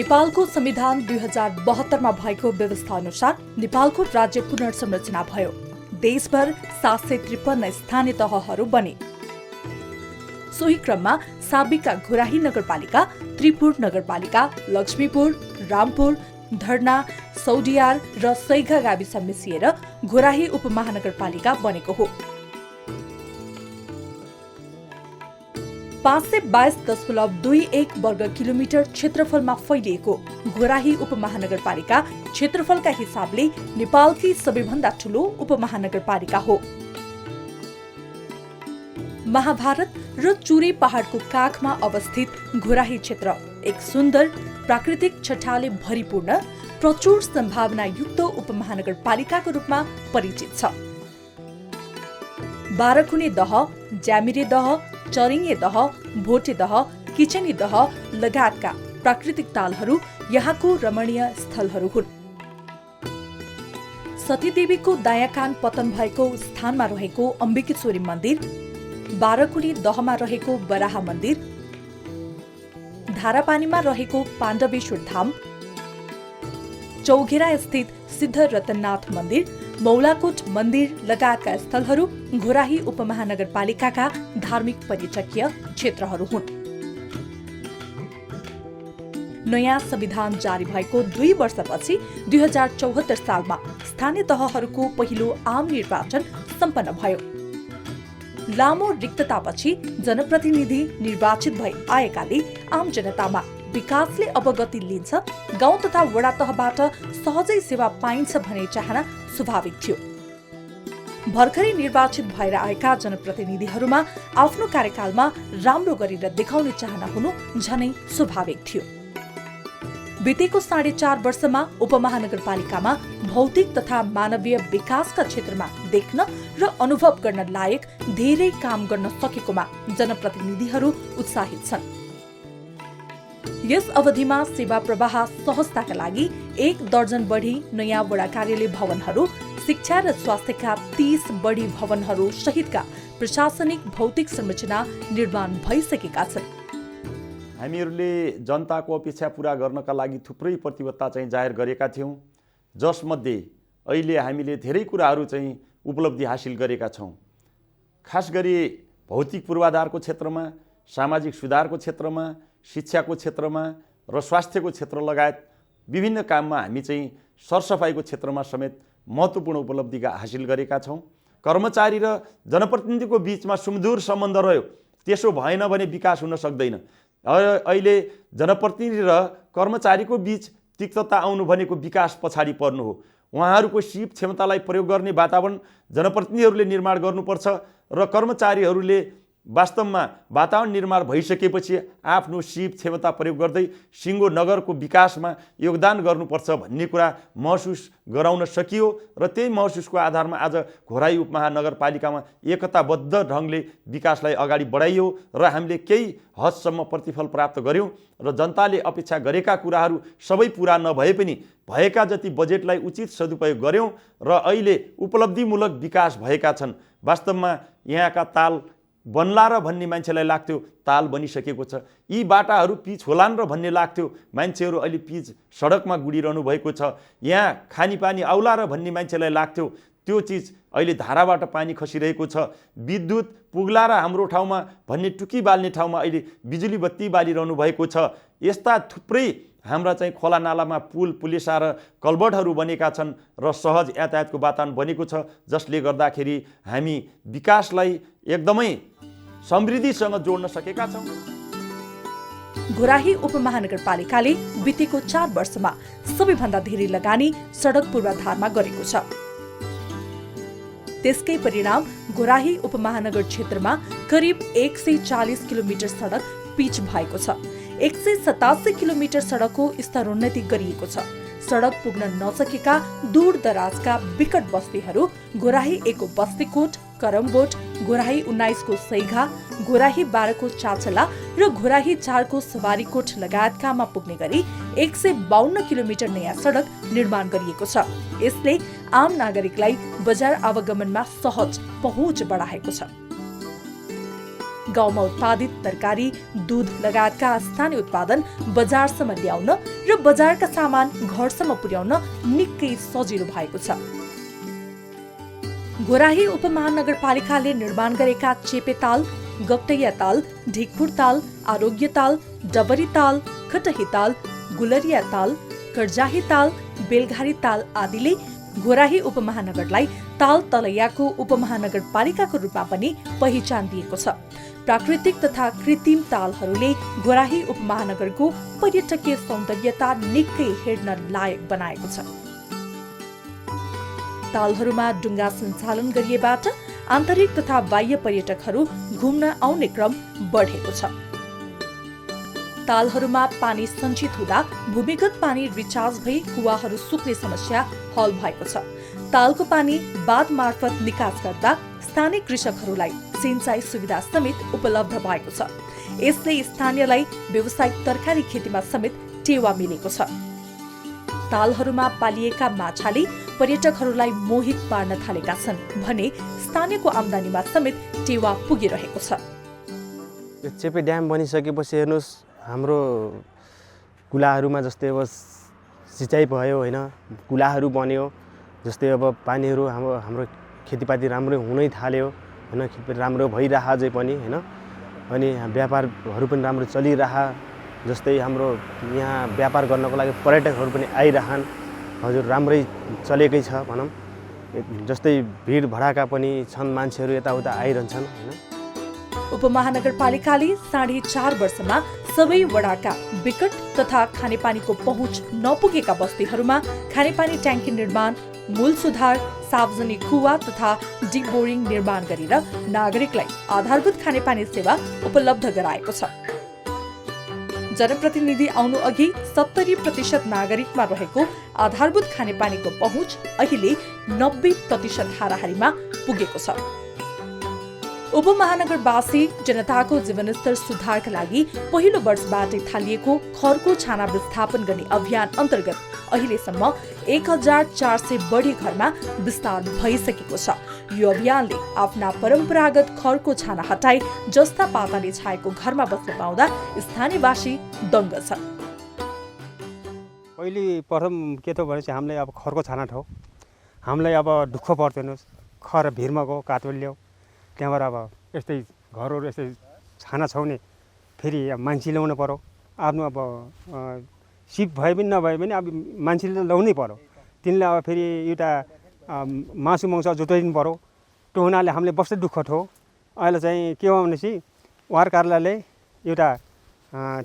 नेपालको संविधान 2072 मा भएको व्यवस्था अनुसार नेपालको राज्य पुनर्संरचना भयो। देशभर 753 स्थानीय तहहरू बने। सोही क्रममा साबिका घोराही नगरपालिका, त्रिपुर नगरपालिका, लक्ष्मीपुर, रामपुर, धर्ना, सौडियार र सैघा गाविस मिसिएर घोराही उपमहानगरपालिका बनेको हो। 522.21 वर्ग किलोमिटर क्षेत्रफलमा फैलिएको घोराही उपमहानगरपालिका क्षेत्रफलका हिसाबले नेपालकै सबैभन्दा ठूलो उपमहानगरपालिका हो। महाभारत र चुरे पहाडको काखमा अवस्थित घोराही क्षेत्र एक सुन्दर प्राकृतिक छटाले भरिपूर्ण प्रचुर सम्भावनायुक्त उपमहानगरपालिकाको रूपमा परिचित छ। बाह्रखुने दह, ज्यामिरे दह, चरिङे दह, भोटे दह, किचनी दह लगायतका प्राकृतिक तालहरू यहाँको रमणीय स्थलहरू हुन्। सतीदेवीको दायाँ पतन भएको स्थानमा रहेको अम्बिकेश्वरी मन्दिर, बाह्रखुने दहमा रहेको बराह मन्दिर, धारापानीमा रहेको पाण्डवेश्वर धाम, चौघेरा स्थित सिद्ध रतननाथ मन्दिर, मौलाकोट मन्दिर लगायतका स्थलहरू घोराही उपमहानगरपालिकाका धार्मिक पर्यटकीय क्षेत्रहरू हुन्। नयाँ संविधान जारी भएको 2 वर्षपछि 2074 सालमा स्थानीय तहहरूको पहिलो आम निर्वाचन सम्पन्न भयो। लामो रिक्ततापछि जनप्रतिनिधि निर्वाचित भई आएकाले आम जनतामा विकासले अब गति लिन्छ, गाउँ तथा वडा तहबाट सहजै सेवा पाइन्छ भन्ने चाहना स्वाभाविक थियो। भर्खरै निर्वाचित भएर आएका जनप्रतिनिधिहरूमा आफ्नो कार्यकालमा राम्रो गरेर देखाउने चाहना हुनु झनै स्वाभाविक थियो। बितेको 4.5 वर्षमा उपमहानगरपालिकामा भौतिक तथा मानवीय विकासका क्षेत्रमा देख्न र अनुभव गर्न लायक धेरै काम गर्न सकेकोमा जनप्रतिनिधिहरू उत्साहित छन्। यस अवधिमा सेवा प्रवाह सहजताका लागि 1 दर्जन बढी नयाँ वडा कार्यालय भवनहरू, शिक्षा र स्वास्थ्यका 30 बढी भवनहरू सहितका प्रशासनिक भौतिक संरचना निर्माण भइसकेका छन्। हामीहरूले जनताको अपेक्षा पूरा गर्नका लागि थुप्रै प्रतिबद्धता चाहिँ जाहेर गरेका थियौँ, जसमध्ये अहिले हामीले धेरै कुराहरू चाहिँ उपलब्धि हासिल गरेका छौँ। खास गरी भौतिक पूर्वाधारको क्षेत्रमा, सामाजिक सुधारको क्षेत्रमा, शिक्षाको क्षेत्रमा र स्वास्थ्यको क्षेत्र लगायत विभिन्न काममा हामी चाहिँ सरसफाइको क्षेत्रमा समेत महत्त्वपूर्ण उपलब्धि हासिल गरेका छौँ। कर्मचारी र जनप्रतिनिधिको बीचमा सुमधुर सम्बन्ध रह्यो, त्यसो भएन भने विकास हुन सक्दैन। अहिले जनप्रतिनिधि र कर्मचारीको बीच तिक्तता आउनु भनेको विकास पछाडि पर्नु हो। उहाँहरूको सिप क्षमतालाई प्रयोग गर्ने वातावरण जनप्रतिनिधिहरूले निर्माण गर्नुपर्छ र कर्मचारीहरूले वास्तवमा वातावरण निर्माण भइसकेपछि आफ्नो सिप क्षमता प्रयोग गर्दै सिङ्गो नगरको विकासमा योगदान गर्नुपर्छ भन्ने कुरा महसुस गराउन सकियो र त्यही महसुसको आधारमा आज घोराही उपमहानगरपालिकामा एकताबद्ध ढङ्गले विकासलाई अगाडि बढाइयो र हामीले केही हदसम्म प्रतिफल प्राप्त गर्यौँ र जनताले अपेक्षा गरेका कुराहरू सबै पुरा नभए पनि भएका जति बजेटलाई उचित सदुपयोग गर्यौँ र अहिले उपलब्धिमूलक विकास भएका छन्। वास्तवमा यहाँका ताल बन्ला र भन्ने मान्छेलाई लाग्थ्यो ताल बनिसकेको छ, यी बाटाहरू पिच होलान् र भन्ने लाग्थ्यो, मान्छेहरू अहिले पिच सडकमा गुडिरहनु भएको छ। यहाँ खानेपानी आउला र भन्ने मान्छेलाई लाग्थ्यो, त्यो चिज अहिले धाराबाट पानी खसिरहेको छ। विद्युत पुग्ला र हाम्रो ठाउँमा भन्ने टुकी बाल्ने ठाउँमा अहिले बिजुली बत्ती बालिरहनु भएको छ। यस्ता थुप्रै हाम्रा चाहिँ खोला नालामा पुल, पुलेसा र कल्भर्टहरू बनेका छन् र सहज यातायातको वातावरण बनेको छ, जसले गर्दाखेरि हामी विकासलाई एकदमै समृद्धिसँग जोड्न सकेका छौँ। घोराही उपमहानगरपालिकाले बितेको 4 वर्षमा सबैभन्दा धेरै लगानी सडक पूर्वाधारमा गरेको छ। त्यसकै परिणाम घोराही उपमहानगर क्षेत्रमा करिब 140 किलोमिटर सडक पिच भएको छ। 187 किलोमिटर सडकको स्तरोन्नति गरिएको छ। सडक पुग्न नसकेका दूर दराजका विकट बस्तीहरू घोराही 1 को बस्तीकोट, करमबोट, घोराही 19 को सैघा, घोराही 12 को चाचला र घोराही 4 को सवारीकोट लगायतकामा पुग्ने गरी 152 किलोमिटर नयाँ सडक निर्माण गरिएको छ। यसले आम नागरिकलाई बजार आवागमनमा सहज पहुँच बढाएको छ। गाउँमा उत्पादित तरकारी, दूध लगायतका स्थानीय उत्पादन बजारसम्म ल्याउन र बजारका सामान घरसम्म पुर्याउन निकै सजिलो भएको छ। घोराही उपमहानगरपालिकाले निर्माण गरेका चेपे ताल, गक्टैया ताल, ढिकपुर ताल, आरोग्य ताल, डबरी ताल, खटही ताल, गुलरिया ताल, कर्जाही ताल, बेलघारी ताल आदिले घोराही उपमहानगरलाई ताल तलैयाको उपमहानगरपालिकाको रूपमा पनि पहिचान दिएको छ। प्राकृतिक तथा कृत्रिम तालहरूले घोराही उपमहानगरको पर्यटकीय सौन्दर्यता निकै हेर्न लायक बनाएको छ। तालहरूमा डुङ्गा सञ्चालन गरिएबाट आन्तरिक तथा बाह्य पर्यटकहरू घुम्न आउने क्रम बढेको छ। तालहरूमा पानी सञ्चित हुँदा भूमिगत पानी रिचार्ज भई कुवाहरू सुक्ने समस्या हल भएको छ। तालको पानी बाँध मार्फत निकास गर्दा स्थानीय कृषकहरूलाई सिंचाई सुविधा समेत उपलब्ध भएको छ। यसले स्थानीयलाई व्यावसायिक तरकारी खेतीमा समेत टेवा मिलेको छ। तालहरूमा पालिएका माछाले पर्यटकहरूलाई मोहित पार्न थालेका छन् भने स्थानीयको आम्दानीमा समेत टेवा पुगिरहेको छ। यो चेपे ड्याम बनिसकेपछि हेर्नुहोस्, हाम्रो कुलाहरूमा जस्तै अब सिँचाइ भयो होइन, कुलाहरू बन्यो, जस्तै अब पानीहरू हाम्रो खेतीपाती राम्रो हुनै थाल्यो होइन, खेतीपाती राम्रो भइरह अझै पनि होइन, अनि व्यापारहरू पनि राम्रो चलिरह, जस्तै हाम्रो यहाँ व्यापार गर्नको लागि पर्यटकहरू पनि आइरहन्, हजुर राम्रै चलेकै छ भनौँ। जस्तै भिड भडाका पनि छन्, मान्छेहरू यताउता आइरहन्छन् होइन। उपमहानगरपालिकाले 4.5 वर्षमा सबै वडाका विकट तथा खानेपानीको पहुँच नपुगेका बस्तीहरूमा खानेपानी ट्याङ्की निर्माण, मूल सुधार, सार्वजनिक कुवा तथा डिप बोरिङ निर्माण गरेर नागरिकलाई आधारभूत खानेपानी सेवा उपलब्ध गराएको छ। जनप्रतिनिधि आउनु अघि 70% नागरिकमा रहेको आधारभूत खानेपानीको पहुँच अहिले 90% हाराहारीमा पुगेको छ। उपमहानगरवासी जनताको जीवनस्तर सुधारका लागि पहिलो वर्षबाटै थालिएको खरको छाना विस्थापन गर्ने अभियान अन्तर्गत अहिलेसम्म 1400 बढी घरमा विस्तार भइसकेको छ। यो अभियानले आफ्ना परम्परागत खरको छाना हटाई जस्ता पाताले छाएको घरमा बस्न पाउँदा स्थानीयवासी दङ्ग छ। पहिले प्रथम के त भने चाहिँ हामीलाई अब खरको छाना ठाउँ हामीलाई अब दुःख पर्दैन। खर भिरमा गयो, कातुल ल्याऊ, त्यहाँबाट अब यस्तै घरहरू यस्तै छाना छाउने, फेरि मान्छे ल्याउनु पर्यो। आफ्नो अब सिप भए पनि नभए पनि अब मान्छेले ल्याउनै पर्यो। तिनले अब फेरि एउटा मासु मङ्स जोताइदिनु पर्यो। त्यो हुनाले हामीले बस्दै दुःख ठो। अहिले चाहिँ के हो भनेपछि वार कार्यालयले एउटा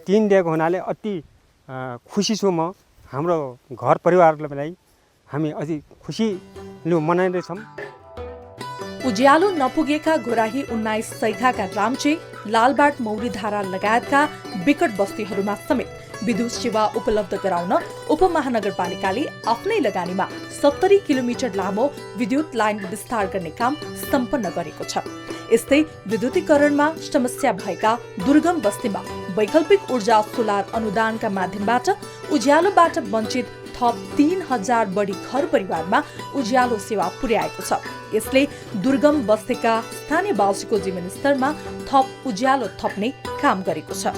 3 दिएको हुनाले अति खुसी छु म। हाम्रो घर परिवारलाई हामी अझै खुसी मनाइरहेछौँ। उज्यालो नपुगेका घोराही 19 सैघाका रामचे, लालबाट मौरीधारा लगायतका विकट बस्तीहरूमा समेत विद्युत सेवा उपलब्ध गराउन उपमहानगरपालिकाले आफ्नै लगानीमा 70 किलोमिटर लामो विद्युत लाइन विस्तार गर्ने काम सम्पन्न गरेको छ। यस्तै विद्युतीकरणमा समस्या भएका दुर्गम बस्तीमा वैकल्पिक ऊर्जा सोलर अनुदानका माध्यमबाट उज्यालोबाट वञ्चित थप 3000 बढी घर परिवारमा उज्यालो सेवा पुर्याएको छ। यसले दुर्गम बस्तीका स्थानीयवासीको जीवनस्तरमा थप उज्यालो थप्ने काम गरेको छ।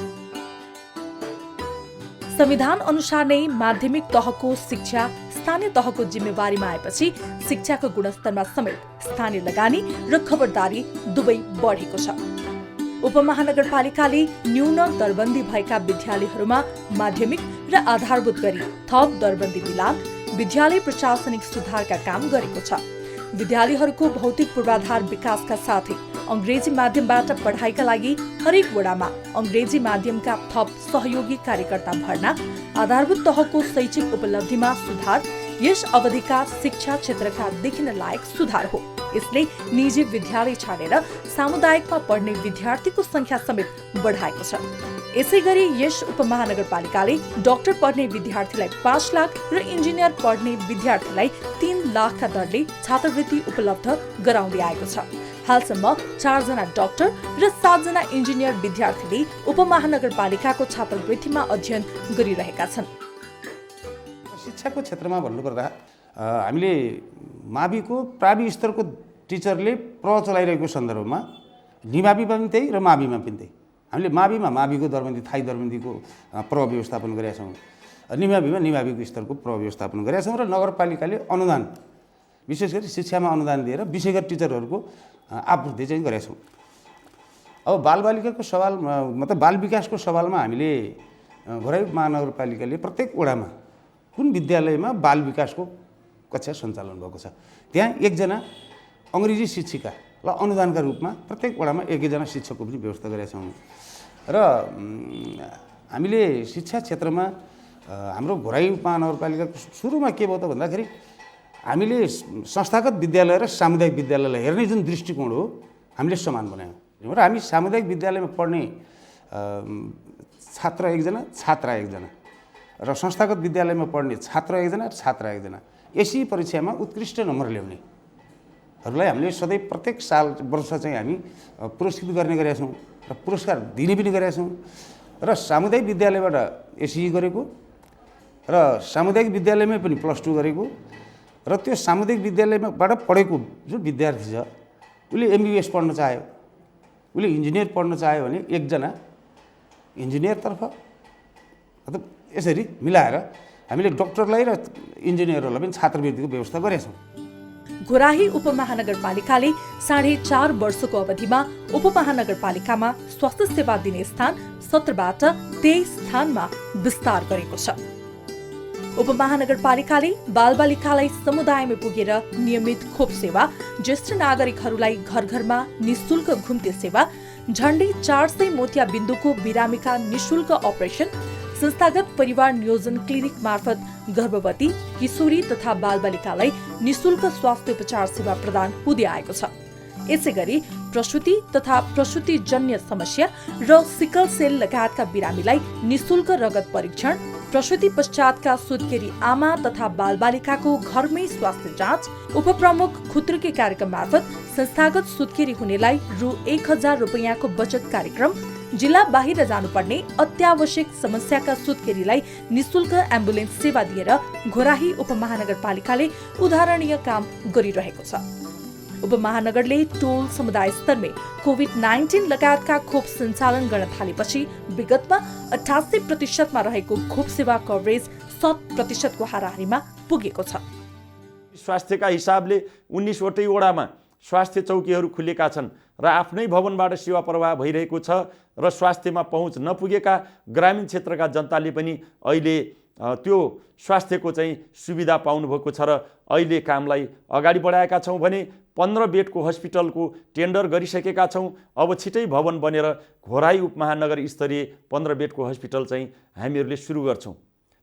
संविधान अनुसार नै माध्यमिक तहको शिक्षा स्थानीय तहको जिम्मेवारीमा आएपछि शिक्षाको गुणस्तरमा समेत स्थानीय लगानी र खबरदारी दुवै बढेको छ। उपमहानगरपालिकाले न्यून दरबन्दी भएका विद्यालयहरूमा माध्यमिक र आधारभूत गरी थप दरबन्दी मिलान, विद्यालय प्रशासनिक सुधारका काम गरेको छ। विद्यालयहरूको भौतिक पूर्वाधार विकासका साथै अंग्रेजी माध्यमबाट पढाइका लागि हरेक वडामा अंग्रेजी माध्यमका थप सहयोगी कार्यकर्ता भर्ना, आधारभूत तहको शैक्षिक उपलब्धिमा सुधार यस अवधिका शिक्षा क्षेत्रका देखिन लायक सुधार हो। यसले निजी विद्यालय छाडेर सामुदायिकमा पढ्ने विद्यार्थीको संख्या समेत बढाएको छ। यसैगरी यस उपमहानगरपालिकाले डाक्टर पढ्ने विद्यार्थीलाई 5 लाख र इन्जिनियर पढ्ने विद्यार्थीलाई 3 लाखका दरले छात्रवृत्ति उपलब्ध गराउँदै आएको छ। हालसम्म 4 जना डाक्टर र 7 जना इन्जिनियर विद्यार्थीले उपमहानगरपालिकाको छात्रवृत्तिमा अध्ययन गरिरहेका छन्। शिक्षाको क्षेत्रमा भन्नुपर्दा हामीले माविको प्रावि स्तरको टिचरले प्रव चलाइरहेको सन्दर्भमा निमाविमा पनि त्यही र माविमा पनि त्यही। हामीले माविमा माविको दरबन्दी थाई दरबन्दीको प्रभाव व्यवस्थापन गरेका छौँ, निमाविमा निमाविको स्तरको प्रभाव व्यवस्थापन गरेका छौँ र नगरपालिकाले अनुदान विशेष गरी शिक्षामा अनुदान दिएर विषयगत टिचरहरूको आपूर्ति चाहिँ गरेका छौँ। अब बालबालिकाको सवाल मतलब बाल विकासको सवालमा हामीले घोराई महानगरपालिकाले प्रत्येक वडामा कुन विद्यालयमा बाल विकासको कक्षा सञ्चालन भएको छ त्यहाँ एकजना अङ्ग्रेजी शिक्षिकालाई अनुदानका रूपमा प्रत्येक वडामा एकजना शिक्षकको पनि व्यवस्था गरेका छौँ। र हामीले शिक्षा क्षेत्रमा हाम्रो घोराई महानगरपालिकाको सुरुमा के भयो त भन्दाखेरि हामीले संस्थागत विद्यालय र सामुदायिक विद्यालयलाई हेर्ने जुन दृष्टिकोण हो हामीले समान बनायौँ र हामी सामुदायिक विद्यालयमा पढ्ने छात्र एकजना छात्रा एकजना र संस्थागत विद्यालयमा पढ्ने छात्र एकजना छात्रा एकजना एसई परीक्षामा उत्कृष्ट नम्बर ल्याउनेहरूलाई हामीले सधैँ प्रत्येक साल वर्ष चाहिँ हामी पुरस्कृत गर्ने गरेका छौँ र पुरस्कार दिने पनि गरेका छौँ। र सामुदायिक विद्यालयबाट एसई गरेको र सामुदायिक विद्यालयमै पनि +2 गरेको र त्यो सामुदायिक विद्यालयबाट पढेको जुन विद्यार्थी छ उसले MBBS पढ्न चाह्यो, उसले इन्जिनियर पढ्न चाह्यो भने एकजना इन्जिनियरतर्फ मतलब यसरी मिलाएर हामीले डक्टरलाई र इन्जिनियरहरूलाई पनि छात्रवृत्तिको व्यवस्था गरेका छौँ। घोराही उपमहानगरपालिकाले 4.5 वर्षको अवधिमा उपमहानगरपालिकामा स्वास्थ्य सेवा दिने स्थान 17बाट 23 स्थानमा विस्तार गरेको छ। उपमहानगरपालिकाले बालबालिकालाई समुदायमा पुगेर नियमित खोप सेवा, ज्येष्ठ नागरिकहरूलाई घर घरमा निशुल्क घुम्ते सेवा, झण्डै 400 मोतिया बिन्दुको बिरामीका निशुल्क अपरेसन, संस्थागत परिवार नियोजन क्लिनिक मार्फत गर्भवती, किशोरी तथा बालबालिकालाई निशुल्क स्वास्थ्य उपचार सेवा प्रदान हुँदै आएको छ। यसैगरी प्रसूति तथा प्रसूतिजन्य समस्या र सिकल सेल लगायतका बिरामीलाई निशुल्क रगत परीक्षण, प्रसूति पश्चातका सुत्केरी आमा तथा बालबालिकाको घरमै स्वास्थ्य जाँच, उपप्रमुख खुत्रुके कार्यक्रम मार्फत संस्थागत सुत्केरी हुनेलाई रु 1000 रुपैयाँको बचत कार्यक्रम, जिल्ला बाहिर जानुपर्ने अत्यावश्यक समस्याका सुत्केरीलाई निशुल्क एम्बुलेन्स सेवा दिएर घोराही उपमहानगरपालिकाले उदाहरणीय काम गरिरहेको छ। उपमहानगरले टोल समुदाय स्तरमै कोभिड-19 लगायतका खोप सञ्चालन गर्न थालेपछि विगतमा 88% रहेको खोप सेवा कभरेज 100% को हाराहारीमा पुगेको छ। स्वास्थ्यका हिसाबले 19 वटै वडामा स्वास्थ्य चौकीहरू खुलेका छन् र आफ्नै भवनबाट सेवा प्रवाह भइरहेको छ र स्वास्थ्यमा पहुँच नपुगेका ग्रामीण क्षेत्रका जनताले पनि अहिले त्यो स्वास्थ्यको चाहिँ सुविधा पाउनुभएको छ र अहिले कामलाई अगाडि बढाएका छौँ भने 15 बेडको हस्पिटलको टेन्डर गरिसकेका छौँ। अब छिटै भवन बनेर घोराई उपमहानगर स्तरीय 15 बेडको हस्पिटल चाहिँ हामीहरूले सुरु गर्छौँ।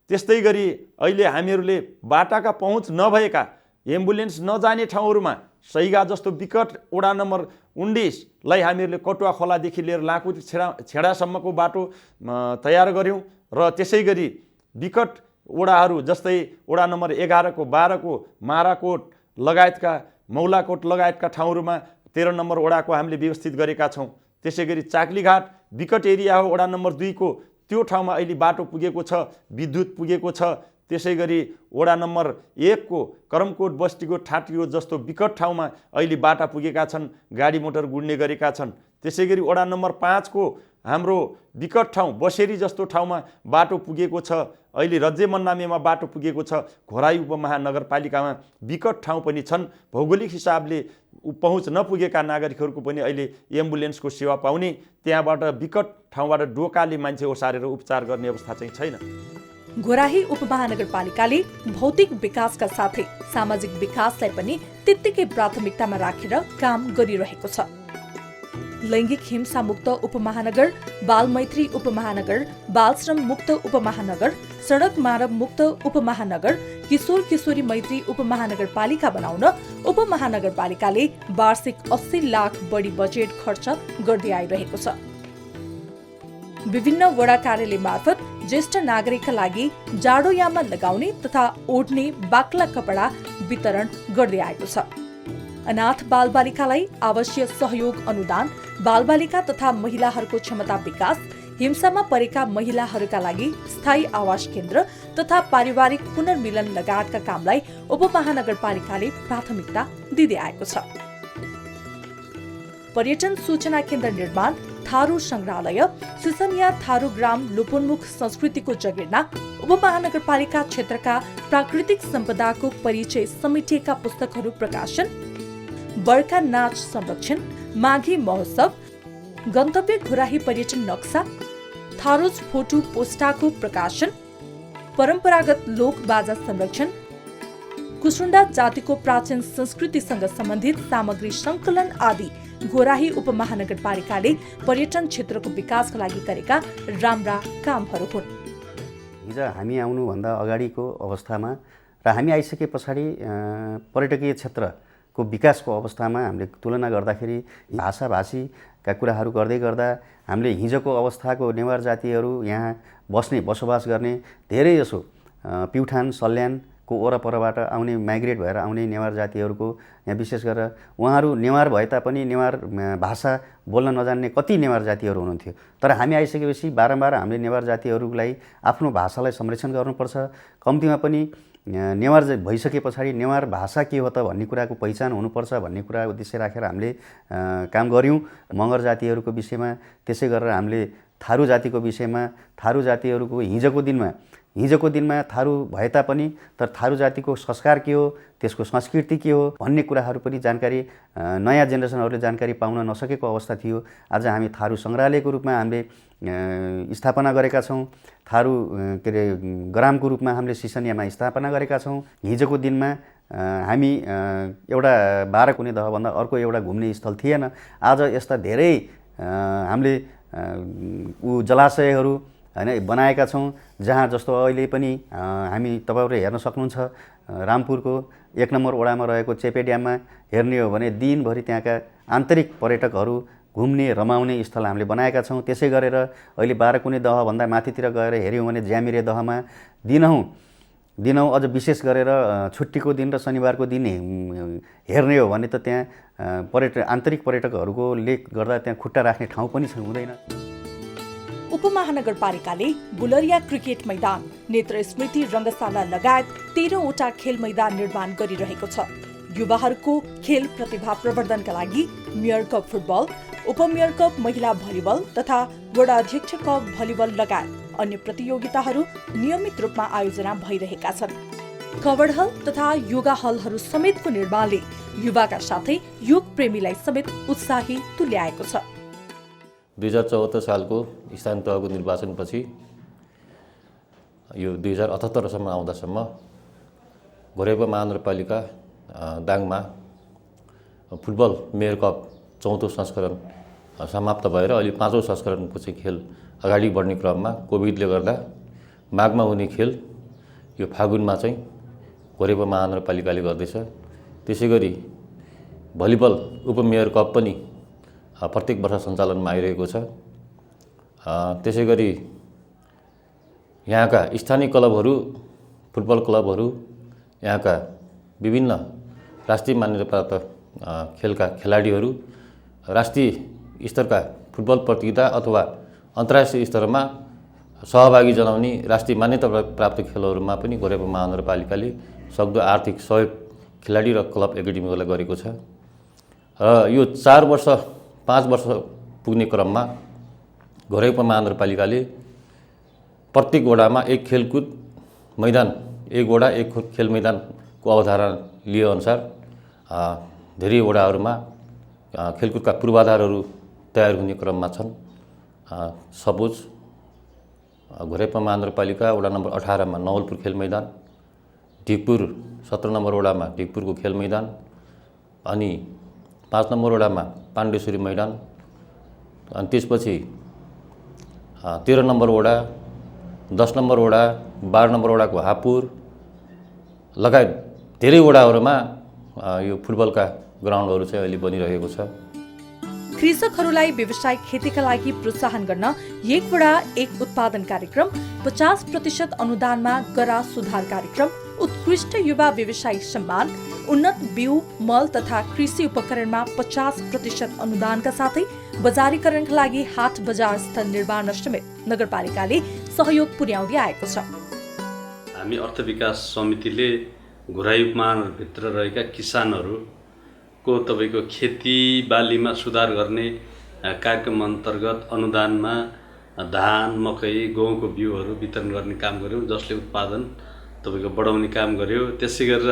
त्यस्तै गरी अहिले हामीहरूले बाटाका पहुँच नभएका एम्बुलेन्स नजाने ठाउँहरूमा सैगा जस्तो विकट वडा नम्बर 19लाई हामीहरूले कटुवा खोलादेखि लिएर लाकुट छेडासम्मको बाटो तयार गऱ्यौँ र त्यसै गरी विकट वडाहरू जस्तै वडा नम्बर 11 को 12 को माराकोट लगायतका मौलाकोट लगायतका ठाउँहरूमा 13 नम्बर वडाको हामीले व्यवस्थित गरेका छौँ। त्यसै गरी चाक्लीघाट विकट एरिया हो वडा नम्बर 2 को, त्यो ठाउँमा अहिले बाटो पुगेको छ, विद्युत पुगेको छ। त्यसै गरी वडा नम्बर 1 को करमकोट बस्तीको ठाटियो जस्तो विकट ठाउँमा अहिले बाटा पुगेका छन्, गाडी मोटर गुड्ने गरेका छन्। त्यसै गरी वडा नम्बर 5 को हाम्रो विकट ठाउँ बसेरी जस्तो ठाउँमा बाटो पुगेको छ। अहिले रज्जे मन्नामेमा बाटो पुगेको छ। घोराई उपमहानगरपालिकामा विकट ठाउँ पनि छन्। भौगोलिक हिसाबले पहुँच नपुगेका नागरिकहरूको पनि अहिले एम्बुलेन्सको सेवा पाउने, त्यहाँबाट विकट ठाउँबाट डोकाले मान्छे ओसारेर उपचार गर्ने अवस्था चाहिँ छैन। घोराही उपमहानगरपालिकाले भौतिक विकासका साथै सामाजिक विकासलाई पनि त्यत्तिकै प्राथमिकतामा राखेर काम गरिरहेको छ। लैङ्गिक हिंसा मुक्त उपमहानगर, बाल मैत्री उपमहानगर, बाल श्रम मुक्त उपमहानगर, सडक मानव मुक्त उपमहानगर, किशोर किशोरी मैत्री उपमहानगरपालिका बनाउन उपमहानगरपालिकाले वार्षिक 80 लाख बढी बजेट खर्च गर्दै आइरहेको छ। विभिन्न वडा कार्यालय मार्फत ज्येष्ठ नागरिकका लागि जाडोयाममा लगाउने तथा ओढ्ने बाक्ला कपडा वितरण गर्दै आएको छ। अनाथ बालबालिकालाई आवश्यक सहयोग अनुदान, बालबालिका तथा महिलाहरूको क्षमता विकास, हिंसामा परेका महिलाहरूका लागि स्थायी आवास केन्द्र तथा पारिवारिक पुनर्मिलन लगायतका कामलाई उपमहानगरपालिकाले प्राथमिकता दिँदै आएको छ। पर्यटन सूचना केन्द्र निर्माण, थारू संग्रहालय, सिसनिया थारू ग्राम लोपोन्मुख संस्कृतिको जगेर्ना, उपमहानगरपालिका क्षेत्रका प्राकृतिक सम्पदाको परिचय समेटिएका पुस्तकहरू प्रकाशन, बर्खा नाच संरक्षण, माघी महोत्सव, गन्तव्य घुराही पर्यटन नक्सा, थारूज फोटो पोस्टाको प्रकाशन, परम्परागत लोक बाजा संरक्षण, कुसुण्डा जातिको प्राचीन संस्कृतिसँग सम्बन्धित सामग्री संकलन आदि घोराही उपमहानगरपालिकाले पर्यटन क्षेत्रको विकासका लागि गरेका राम्रा कामहरू हुन्। हिजो हामी आउनुभन्दा अगाडिको अवस्थामा र हामी आइसके पछाडि पर्यटकीय क्षेत्रको विकासको अवस्थामा हामीले तुलना गर्दाखेरि भाषाभाषीका कुराहरू गर्दै गर्दा हामीले हिजोको अवस्थाको नेवार जातिहरू यहाँ बसोबास गर्ने धेरै जसो प्युठान सल्यानको वरपरबाट आउने माइग्रेट भएर आउने नेवार जातिहरूको यहाँ विशेष गरेर उहाँहरू नेवार भए तापनि नेवार भाषा बोल्न नजान्ने कति नेवार जातिहरू हुनुहुन्थ्यो। तर हामी आइसकेपछि बारम्बार हामीले नेवार जातिहरूलाई आफ्नो भाषालाई संरक्षण गर्नुपर्छ, कम्तीमा पनि नेवार भइसके पछाडि नेवार भाषा के हो त भन्ने कुराको पहिचान हुनुपर्छ भन्ने कुरा उद्देश्य राखेर हामीले काम गऱ्यौँ। मगर जातिहरूको विषयमा त्यसै गरेर हामीले थारू जातिको विषयमा थारू जातिहरूको हिजोको दिनमा थारू भए तापनि तर थारू जातिको संस्कार के हो, त्यसको संस्कृति के हो भन्ने कुराहरू पनि जानकारी नयाँ जेनेरेसनहरूले जानकारी पाउन नसकेको अवस्था थियो। आज हामी थारू सङ्ग्रहालयको रूपमा हामीले स्थापना गरेका छौँ। थारू के अरे ग्रामको रूपमा हामीले सिसनियामा स्थापना गरेका छौँ। हिजोको दिनमा हामी एउटा 12 कुने दहभन्दा अर्को एउटा घुम्ने स्थल थिएन। आज यस्ता धेरै हामीले जलाशयहरू हैन बनाएका छौँ, जहाँ जस्तो अहिले पनि हामी तपाईहरुले हेर्न सक्नुहुन्छ रामपुरको 1 नम्बर वडामा रहेको चेपे ड्याममा हेर्ने हो भने दिनभरि त्यहाँका आन्तरिक पर्यटकहरू घुम्ने रमाउने स्थल हामीले बनाएका छौँ। त्यसै गरेर अहिले 12 कुने दहभन्दा माथितिर गएर हेर्यौँ भने ज्यामिरे दहमा दिनहुँ अझ विशेष गरेर छुट्टीको दिन र शनिबारको दिन हेर्ने हो भने त त्यहाँ आन्तरिक पर्यटकहरूको ले गर्दा त्यहाँ खुट्टा राख्ने ठाउँ पनि हुँदैन। उपमहानगरपालिकाले बुलरिया क्रिकेट मैदान, नेत्र स्मृति रङ्गशाला लगायत 13 वटा खेल मैदान निर्माण गरिरहेको छ। युवाहरूको खेल प्रतिभा प्रवर्धनका लागि मेयर कप फुटबल, उपमेयर कप महिला भलिबल तथा वडा अध्यक्ष कप भलिबल लगायत अन्य प्रतियोगिताहरू नियमित रूपमा आयोजना भइरहेका छन्। कबड हल तथा योगा हलहरू समेतको निर्माणले युवाका साथै योग प्रेमीलाई समेत उत्साही तुल्याएको छ। 2074 सालको स्थानीय तहको निर्वाचनपछि यो 2078सम्म आउँदासम्म घोरेपा महानगरपालिका दाङमा फुटबल मेयर कप 4औं संस्करण समाप्त भएर अहिले 5औं संस्करणको चाहिँ खेल अगाडि बढ्ने क्रममा कोभिडले गर्दा माघमा हुने खेल यो फागुनमा चाहिँ घोरेपा महानगरपालिकाले गर्दैछ। त्यसै गरी भलिबल उपमेयर कप पनि प्रत्येक वर्ष सञ्चालनमा आइरहेको छ। त्यसै गरी यहाँका स्थानीय क्लबहरू, फुटबल क्लबहरू, यहाँका विभिन्न राष्ट्रिय मान्यता प्राप्त खेलका खेलाडीहरू राष्ट्रिय स्तरका फुटबल प्रतियोगिता अथवा अन्तर्राष्ट्रिय स्तरमा सहभागी जनाउने राष्ट्रिय मान्यता प्राप्त खेलहरूमा पनि घोरेपा महानगरपालिकाले सक्दो आर्थिक सहयोग खेलाडी र क्लब एकाडेमीहरूलाई गरेको छ। र यो 5 वर्ष पुग्ने क्रममा घोरेपा महानगरपालिकाले प्रत्येक वडामा एक खेलकुद मैदान, एक वडा एक खेल मैदानको अवधारणा लिए अनुसार धेरै वडाहरूमा खेलकुदका पूर्वाधारहरू तयार हुने क्रममा छन्। सपोज घोरेपा महानगरपालिका वडा नम्बर 18 मा नवलपुर खेल मैदान, ढिकपुर 17 नम्बर वडामा ढिकपुरको खेल मैदान, अनि 5 नम्बर वडामा पाण्डेश्वरी मैदान, अनि त्यसपछि 13 नम्बर वडा, 10 नम्बर वडा, 12 नम्बर वडाको हापुर लगायत धेरै वडाहरूमा यो फुटबलका ग्राउन्डहरू चाहिँ अहिले बनिरहेको छ। कृषकहरूलाई व्यावसायिक खेतीका लागि प्रोत्साहन गर्न एक वडा एक उत्पादन कार्यक्रम, 50% अनुदानमा गरा सुधार कार्यक्रम, उत्कृष्ट युवा व्यवसायी सम्मान, उन्नत बिउ मल तथा कृषि उपकरणमा 50% अनुदानका साथै बजारीकरणका लागि हाट बजार स्थल निर्माण समेत नगरपालिकाले सहयोग पुर्याउँदै आएको छ। हामी अर्थ विकास समितिले घोराही उपमहानगरभित्र रहेका किसानहरू को तपाईँको खेती बालीमा सुधार गर्ने कार्यक्रम अन्तर्गत अनुदानमा धान मकै गहुँको बिउहरू वितरण गर्ने काम गऱ्यौँ, जसले उत्पादन तपाईँको बढाउने काम गर्यो। त्यसै गरेर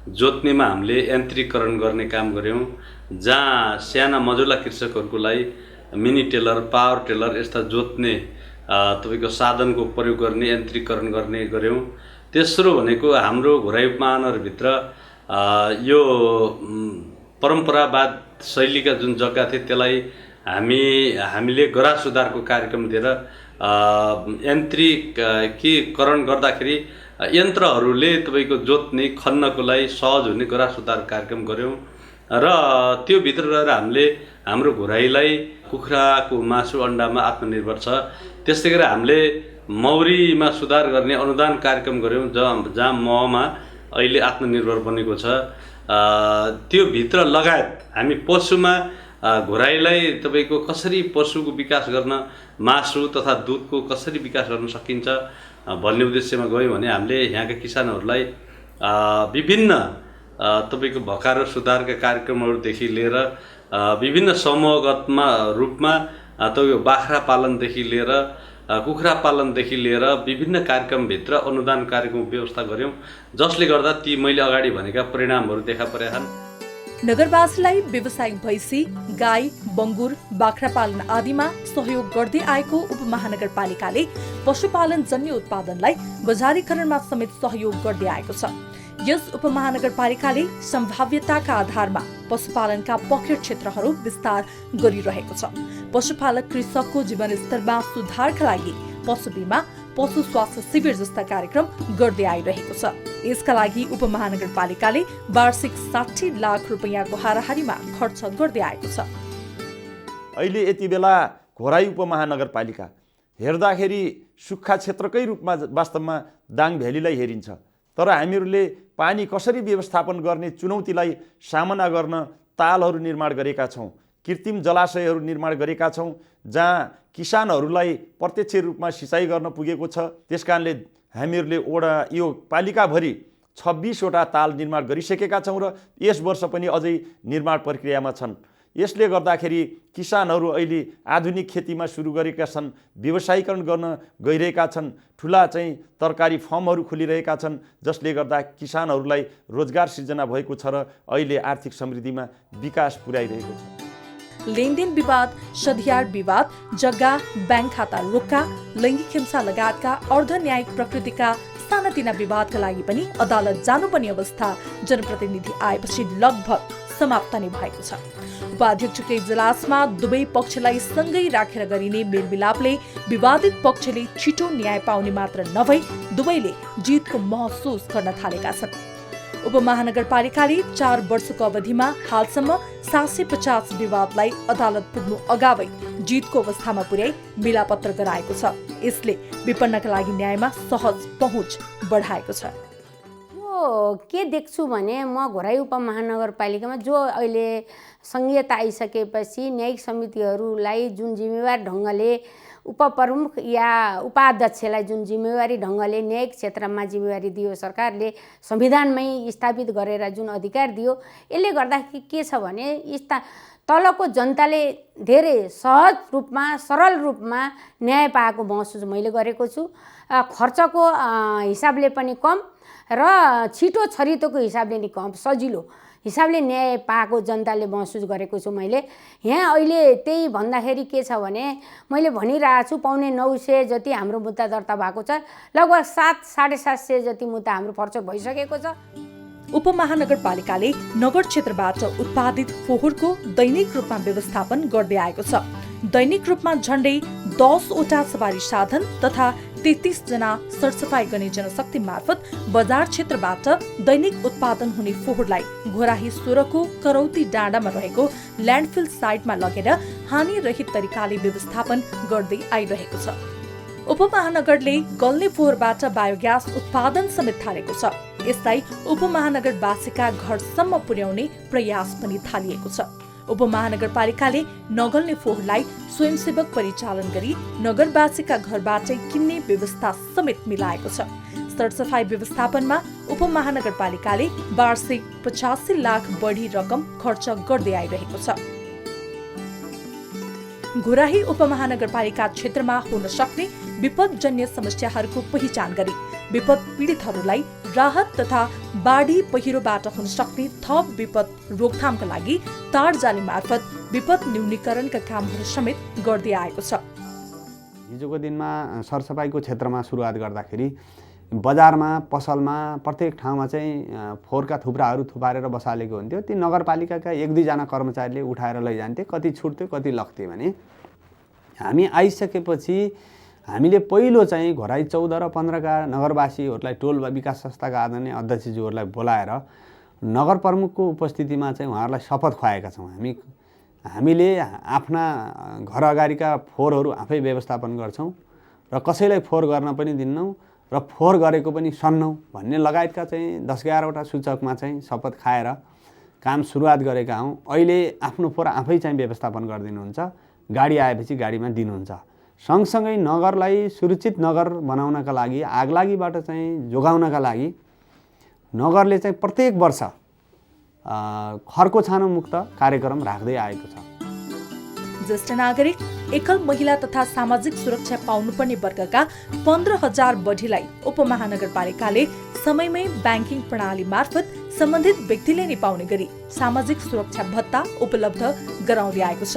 जोत्नेमा हामीले यन्त्रीकरण गर्ने काम गऱ्यौँ, जहाँ साना मझौला कृषकहरूको लागि मिनी टेलर, पावर टेलर यस्ता जोत्ने तपाईँको साधनको प्रयोग गर्ने यन्त्रीकरण गर्ने गऱ्यौँ। तेस्रो भनेको हाम्रो घोराई उपमहानगरभित्र यो परम्परावाद शैलीका जुन जग्गा थिए त्यसलाई हामीले गरा सुधारको कार्यक्रम दिएर यन्त्रीकरण गर्दाखेरि यन्त्रहरूले तपाईँको जोत्ने खन्नको लागि सहज हुने गरा सुधार कार्यक्रम गऱ्यौँ र त्यो भित्र रहेर हामीले हाम्रो घोराईलाई कुखुराको मासु अन्डामा आत्मनिर्भर छ। त्यस्तै गरेर हामीले मौरीमा सुधार गर्ने अनुदान कार्यक्रम गऱ्यौँ, जहाँ महमा अहिले आत्मनिर्भर बनेको छ। त्यो भित्र लगायत हामी पशुमा घोराईलाई तपाईँको कसरी पशुको विकास गर्न, मासु तथा दुधको कसरी विकास गर्न सकिन्छ भन्ने उद्देश्यमा गयौँ भने हामीले यहाँका किसानहरूलाई विभिन्न तपाईँको भकारो सुधारका कार्यक्रमहरूदेखि लिएर विभिन्न समूहगतमा रूपमा तपाईँको बाख्रा पालनदेखि लिएर कुखुरा पालनदेखि लिएर विभिन्न कार्यक्रमभित्र अनुदान कार्यक्रम व्यवस्था गऱ्यौँ, जसले गर्दा ती मैले अगाडि भनेका परिणामहरू देखा परेका छन्। नगरवासीलाई व्यावसायिक भैँसी, गाई, बङ्गुर, बाख्रा पालन आदिमा सहयोग गर्दै आएको उपमहानगरपालिकाले पशुपालन जन्य उत्पादनलाई बजारीकरणमा समेत सहयोग गर्दै आएको छ। यस उपमहानगरपालिकाले सम्भाव्यताका आधारमा पशुपालनका पखेर क्षेत्रहरू विस्तार गरिरहेको छ। पशुपालक कृषकको जीवनस्तरमा सुधारका लागि पशु बीमा, पशु स्वास्थ्य शिविर जस्ता कार्यक्रम गर्दै आइरहेको छ। यसका लागि उपमहानगरपालिकाले वार्षिक 60 लाख रुपैयाँको हाराहारीमा खर्च गर्दै आएको छ। अहिले यति बेला घोराई उपमहानगरपालिका हेर्दाखेरि सुक्खा क्षेत्रकै रूपमा वास्तवमा दाङ भ्यालीलाई हेरिन्छ, तर हामीहरूले पानी कसरी व्यवस्थापन गर्ने चुनौतीलाई सामना गर्न तालहरू निर्माण गरेका छौँ, कृत्रिम जलाशयहरू निर्माण गरेका छौँ, जहाँ किसानहरूलाई प्रत्यक्ष रूपमा सिँचाइ गर्न पुगेको छ। त्यसकारणले हामीहरूले यो पालिकाभरि 26वटा ताल निर्माण गरिसकेका छौँ र यस वर्ष पनि अझै निर्माण प्रक्रियामा छन्। यसले गर्दाखेरि किसानहरू अहिले आधुनिक खेतीमा सुरु गरेका छन्, व्यवसायीकरण गर्न गइरहेका छन्, ठुला तरकारी फार्महरू खोलिरहेका छन्, जसले गर्दा किसानहरूलाई रोजगार सिर्जना भएको छ र अहिले आर्थिक समृद्धिमा विकास पुर्याइरहेको छ। लेनदेन विवाद, सधियार विवाद, जग्गा, ब्याङ्क खाता रोक्का, लैङ्गिक हिंसा लगायतका अर्धन्यायिक प्रकृतिका सानातिना विवादका लागि पनि अदालत जानुपर्ने अवस्था जनप्रतिनिधि आएपछि लगभग समाप्त नै भएको छ। उपाध्यक्षकै इजलासमा दुवै पक्षलाई सँगै राखेर गरिने मेलमिलापले विवादित पक्षले छिटो न्याय पाउने मात्र नभई दुवैले जितको महसुस गर्न थालेका छन्। उपमहानगरपालिकाले 4 वर्षको अवधिमा हालसम्म 750 विवादलाई अदालत पुग्नु अगावै जितको अवस्थामा पुर्याई मिलापत्र गराएको छ। यसले विपन्नका लागि न्यायमा सहज पहुँच बढाएको छ। के देख्छु भने म घोराई उपमहानगरपालिकामा जो अहिले संघीयता आइसकेपछि न्यायिक समितिहरूलाई जुन जिम्मेवार ढङ्गले उपप्रमुख या उपाध्यक्षलाई जुन जिम्मेवारी ढङ्गले न्यायिक क्षेत्रमा जिम्मेवारी दियो सरकारले, संविधानमै स्थापित गरेर जुन अधिकार दियो, यसले गर्दाखेरि के छ भने तलको जनताले धेरै सहज रूपमा, सरल रूपमा न्याय पाएको महसुस मैले गरेको छु। खर्चको हिसाबले पनि कम र छिटो छरितोको हिसाबले नि कम, सजिलो हिसाबले न्याय पाएको जनताले महसुस गरेको छु मैले। यहाँ अहिले त्यही भन्दाखेरि के छ भने मैले भनिरहेको छु 950 जति हाम्रो मुद्दा दर्ता भएको छ, लगभग 700-750 जति मुद्दा हाम्रो फर्चो भइसकेको छ। उपमहानगरपालिकाले नगर क्षेत्रबाट उत्पादित फोहोरको दैनिक रूपमा व्यवस्थापन गर्दै आएको छ। दैनिक रूपमा झण्डै 10वटा सवारी साधन तथा 33 जना सरसफाई गर्ने जनशक्ति मार्फत बजार क्षेत्रबाट दैनिक उत्पादन हुने फोहोरलाई घोराही 16 को करौती डाँडामा रहेको ल्यान्डफिल साइटमा लगेर हानिरहित तरिकाले व्यवस्थापन गर्दै आइरहेको छ। उपमहानगरले गल्ने फोहोरबाट बायोग्यास उत्पादन समेत थालेको छ। यसलाई उपमहानगरवासीका घरसम्म पुर्याउने प्रयास पनि थालिएको छ। उपमहानगरपालिकाले नगल्ने फोहोरलाई स्वयंसेवक परिचालन गरी नगरवासीका घरबाटै किन्ने व्यवस्था समेत मिलाएको छ। सरसफाई व्यवस्थापनमा उपमहानगरपालिकाले वार्षिक 85 लाख बढी रकम खर्च गर्दै आइरहेको छ। घोराही उपमहानगरपालिका क्षेत्रमा हुन सक्ने विपदजन्य समस्याहरूको पहिचान गरी विपद पीडितहरूलाई राहत तथा बाढी पहिरोबाट हुन सक्ने थप विपद रोकथामका लागि तारजाली मार्फत विपद न्यूनीकरणका कामहरू समेत गर्दै आएको छ। हिजोको दिनमा सरसफाइको क्षेत्रमा सुरुवात गर्दाखेरि बजारमा पसलमा प्रत्येक ठाउँमा चाहिँ फोहोरका थुप्राहरू थुपारेर बसालेको हुन्थ्यो। ती नगरपालिकाका 1-2 कर्मचारीले उठाएर लैजान्थे, कति छुट्थ्यो कति लग्थ्यो भने हामी आइसकेपछि हामीले पहिलो चाहिँ घोराई 14 र 15 का नगरवासीहरूलाई टोल विकास संस्थाका आदरणीय अध्यक्षज्यूहरूलाई बोलाएर नगर प्रमुखको उपस्थितिमा चाहिँ उहाँहरूलाई शपथ खुवाएका छौँ। हामीले आफ्ना घर अगाडिका फोहोरहरू आफै व्यवस्थापन गर्छौँ र कसैलाई फोहोर गर्न पनि दिन्नौँ र फोहोर गरेको पनि सन्नौँ भन्ने लगायतका चाहिँ 10-11 वटा सूचकमा चाहिँ शपथ खाएर काम सुरुवात गरेका हौँ। अहिले आफ्नो फोहोर आफै चाहिँ व्यवस्थापन गरिदिनुहुन्छ, गाडी आएपछि गाडीमा दिनुहुन्छ। सँगसँगै नगरलाई सुरक्षित नगर बनाउनका लागि, आगलागीबाट चाहिँ जोगाउनका लागि नगरले चाहिँ प्रत्येक वर्ष खरको छानो मुक्त कार्यक्रम राख्दै आएको छ। ज्येष्ठ नागरिक, एकल महिला तथा सामाजिक सुरक्षा पाउनुपर्ने वर्गका 15,000 बढीलाई उपमहानगरपालिकाले समयमै ब्याङ्किङ प्रणाली मार्फत सम्बन्धित व्यक्तिले नै पाउने गरी सामाजिक सुरक्षा भत्ता उपलब्ध गराउँदै आएको छ।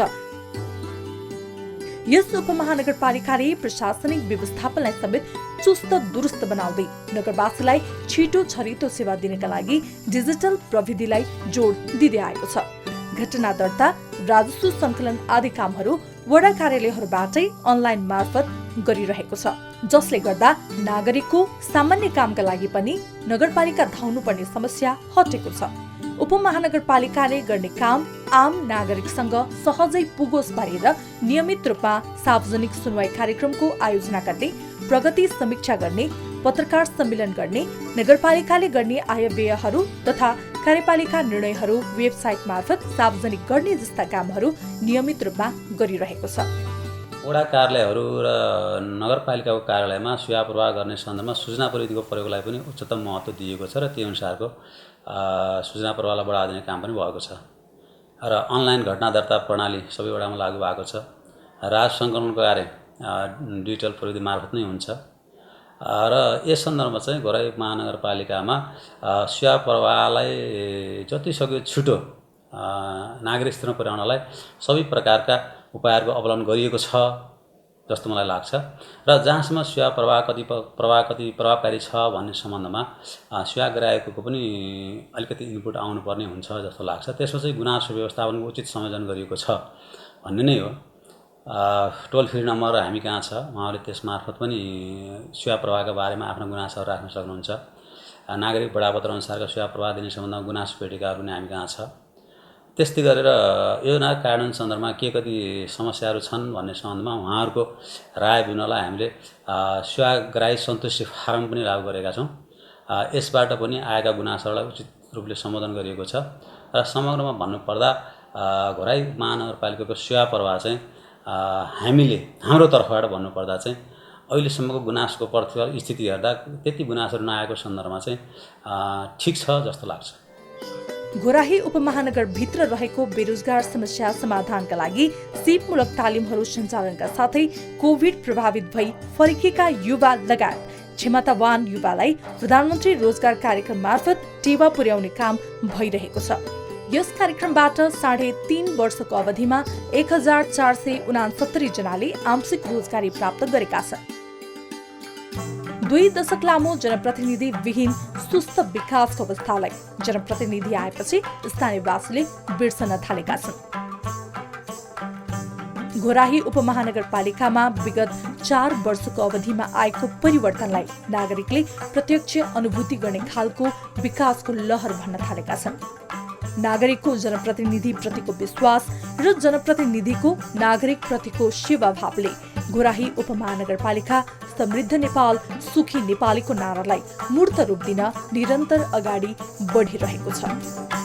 यस उपमहानगरपालिकाले प्रशासनिक व्यवस्थापनलाई समेत चुस्त दुरुस्त बनाउँदै नगरवासीलाई छिटो छरितो सेवा दिनका लागि डिजिटल प्रविधिलाई जोड दिँदै आएको छ। घटना दर्ता, राजस्व संकलन आदि कामहरू वडा कार्यालयहरूबाटै अनलाइन मार्फत गरिरहेको छ, जसले गर्दा नागरिकको सामान्य कामका लागि पनि नगरपालिका धाउनुपर्ने समस्या हटेको छ। उपमहानगरपालिकाले गर्ने काम आम नागरिकसँग सहजै पुगोस् भनेर नियमित रूपमा सार्वजनिक सुनवाई कार्यक्रमको आयोजना गर्ने, प्रगति समीक्षा गर्ने, पत्रकार सम्मेलन गर्ने, नगरपालिकाले गर्ने आयव्ययहरू तथा कार्यपालिका निर्णयहरू वेबसाइट मार्फत सार्वजनिक गर्ने जस्ता कामहरू नियमित रूपमा गरिरहेको छ। वडा कार्यालयहरू र नगरपालिकाको कार्यालयमा सेवा प्रवाह गर्ने सन्दर्भमा सूचना प्रविधिको प्रयोगलाई पनि उच्चतम महत्त्व दिएको छ र त्यो अनुसारको सूचना प्रवाहलाई बढावा दिने काम पनि भएको छ र अनलाइन घटना दर्ता प्रणाली सबै वडामा लागू भएको छ। राजस्व सङ्कलनको कार्य डिजिटल प्रविधि मार्फत नै हुन्छ र यस सन्दर्भमा चाहिँ घोराई महानगरपालिकामा सेवा प्रवाहलाई जतिसक्यो छिटो नागरिक स्तरमा पुर्याउनलाई सबै प्रकारका उपायहरूको अवलम्बन गरिएको छ जस्तो मलाई लाग्छ र जहाँसम्म सेवा प्रवाह कति प्रभावकारी छ भन्ने सम्बन्धमा सेवा ग्राहकको पनि अलिकति इनपुट आउनुपर्ने हुन्छ जस्तो लाग्छ। त्यसमा चाहिँ गुनासो व्यवस्थापनको उचित संयोजन गरिएको छ भन्ने नै हो। टोल फ्री नम्बर हामी कहाँ छ, उहाँहरूले त्यस मार्फत पनि सेवा प्रवाहका बारेमा आफ्ना गुनासोहरू राख्न सक्नुहुन्छ। नागरिक बडापत्र अनुसारको सेवा प्रवाह दिने सम्बन्धमा गुनासो पेटिकाहरू पनि हामी कहाँ छ। त्यस्तै गरेर योजना कार्यान्वयन सन्दर्भमा के कति समस्याहरू छन् भन्ने सम्बन्धमा उहाँहरूको राय बिनालाई हामीले सेवाग्राही सन्तुष्टि फारम पनि लागू गरेका छौँ। यसबाट पनि आएका गुनासोहरूलाई उचित रूपले सम्बोधन गरिएको छ र समग्रमा भन्नुपर्दा घोराई महानगरपालिकाको सेवा प्रवाह चाहिँ हामीले हाम्रो तर्फबाट भन्नुपर्दा चाहिँ अहिलेसम्मको गुनासोको प्रतिफल स्थिति हेर्दा त्यति गुनासोहरू नआएको सन्दर्भमा चाहिँ ठिक छ जस्तो लाग्छ। घोराही उपमहानगरभित्र रहेको बेरोजगार समस्या समाधानका लागि सिपमूलक तालिमहरू सञ्चालनका साथै कोभिड प्रभावित भई फर्किएका युवा लगायत क्षमतावान युवालाई प्रधानमन्त्री रोजगार कार्यक्रम मार्फत टेवा पुर्याउने काम भइरहेको छ। यस कार्यक्रमबाट 3.5 वर्षको अवधिमा 1469 जनाले आंशिक रोजगारी प्राप्त गरेका छन्। 2 दशक लामो जनप्रतिनिधि विहीन सुस्त विकासको अवस्थालाई जनप्रतिनिधि आएपछि स्थानीयवासीले बिर्सन थालेका छन्। घोराही उपमहानगरपालिकामा विगत 4 वर्षको अवधिमा आएको परिवर्तनलाई नागरिकले प्रत्यक्ष अनुभूति गर्ने खालको विकासको लहर भन्न थालेका छन्। नागरिकको जनप्रतिनिधि प्रतिको विश्वास र जनप्रतिनिधिको नागरिक प्रतिको सेवा भावले घोराही उपमहानगरपालिका समृद्ध नेपाल सुखी नेपालीको नारालाई मूर्त रूप दिन निरन्तर अगाडि बढिरहेको छ।